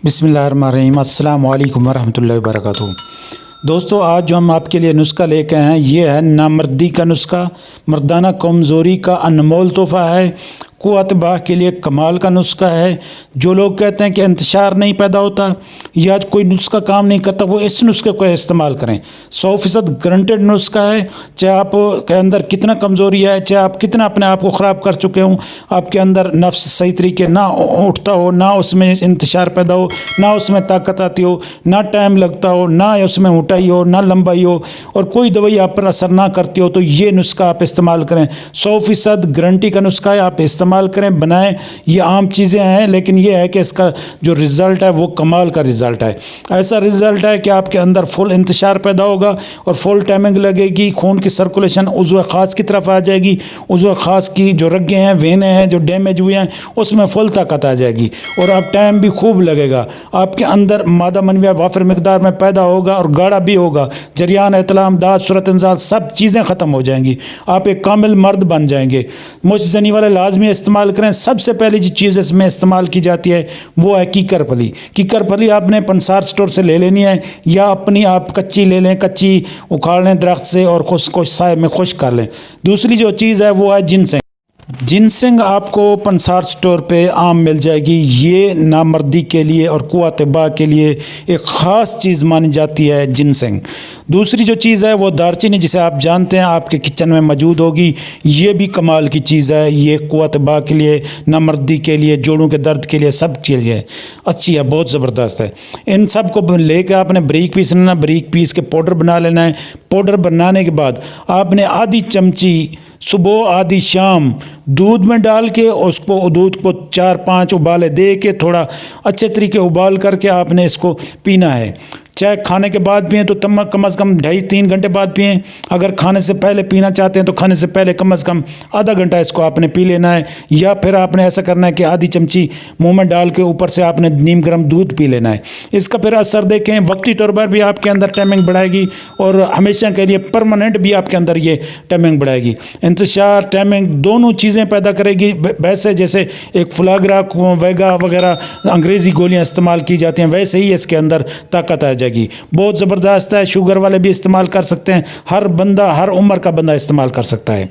बिस्मिल्लाहिर्रहमानिर्रहीम। अस्सलाम वालेकुम वरहमतुल्लाहि वबरकातुहू। दोस्तों, आज जो हम आपके लिए नुस्खा लेके आए हैं ये है नामर्दी का नुस्खा। मर्दाना कमज़ोरी का अनमोल तोहफ़ा है। क़ुव्वत बाह के लिए कमाल का नुस्खा है। जो लोग कहते हैं कि इंतशार नहीं पैदा होता या कोई नुस्खा काम नहीं करता, वो इस नुस्खे को इस्तेमाल करें। 100% गारंटेड नुस्खा है। चाहे आप के अंदर कितना कमज़ोरी है, चाहे आप कितना अपने आप को ख़राब कर चुके हों, आपके अंदर नफ्स सही तरीके ना उठता हो, ना उसमें इंतशार पैदा हो, ना उसमें ताकत आती हो, ना टाइम लगता हो, ना उसमें ऊँचाई हो, ना लंबाई हो, और कोई दवाई आप पर असर ना करती हो, तो ये नुस्खा आप इस्तेमाल करें। 100% गारंटी का नुस्खा है, आप इस्तेमाल करें, बनाएं। ये आम चीज़ें हैं, लेकिन ये है कि इसका जो रिज़ल्ट है वो कमाल का रिज़ल्ट है। ऐसा रिज़ल्ट है कि आपके अंदर फुल इंतशार पैदा होगा और फुल टाइमिंग लगेगी। खून की सर्कुलेशन उज़्व ख़ास की तरफ आ जाएगी। उज़्व ख़ास की जो रगें हैं, वेनें हैं जो डैमेज हुए हैं, उसमें फुल ताकत आ जाएगी और आप टाइम भी खूब लगेगा। आपके अंदर मादा मनविया वाफिर मिकदार में पैदा होगा और गाढ़ा भी होगा। जरियान, इतलाम, दाद, सूरत इंजाल सब चीज़ें ख़त्म हो जाएंगी। आप एक कामिल मर्द बन जाएंगे। मुश्तजनी वाले लाजमी इस्तेमाल करें। सबसे पहली जो चीज़ इसमें इस्तेमाल की जाती है वो है कीकर फली। कीकर फली आपने पंसार स्टोर से ले लेनी है या अपनी आप कच्ची ले लें, कच्ची उखाड़ लें दरख्त से और खुश साए में खुश्क कर लें। दूसरी जो चीज़ है वो है जिनसेंग। जिनसेंग आपको पंसार स्टोर पे आम मिल जाएगी। ये नामर्दी के लिए और क़ुव्वत बाह के लिए एक ख़ास चीज़ मानी जाती है जिनसेंग। दूसरी जो चीज़ है वो दारचीनी, जिसे आप जानते हैं आपके किचन में मौजूद होगी। ये भी कमाल की चीज़ है। ये क़ुव्वत बाह के लिए, नामर्दी के लिए, जोड़ों के दर्द के लिए सब चीज़ें अच्छी है, बहुत ज़बरदस्त है। इन सब को लेकर आपने बारीक पीस लेना, बारीक पीस के पाउडर बना लेना है। पाउडर बनाने के बाद आपने आधी चमची सुबह, आधी शाम दूध में डाल के उसको दूध को 4-5 उबाले दे के थोड़ा अच्छे तरीके उबाल करके आपने इसको पीना है। चाहे खाने के बाद पिएँ तो कम से कम 2.5-3 घंटे बाद पिएँ। अगर खाने से पहले पीना चाहते हैं तो खाने से पहले कम से कम आधा घंटा इसको आपने पी लेना है। या फिर आपने ऐसा करना है कि आधी चमची मुंह में डाल के ऊपर से आपने नीम गर्म दूध पी लेना है। इसका फिर असर देखें, वक्ती तौर पर भी आपके अंदर टाइमिंग बढ़ाएगी और हमेशा के लिए परमानेंट भी आपके अंदर ये टाइमिंग बढ़ाएगी। इंतशार, टाइमिंग दोनों चीज़ें पैदा करेगी। वैसे जैसे एक फ्लाग्रा, वेगा वगैरह अंग्रेज़ी गोलियाँ इस्तेमाल की जाती हैं, वैसे ही इसके अंदर ताकत आ जाएगी। बहुत ज़बरदस्त है। शुगर वाले भी इस्तेमाल कर सकते हैं। हर बंदा, हर उम्र का बंदा इस्तेमाल कर सकता है।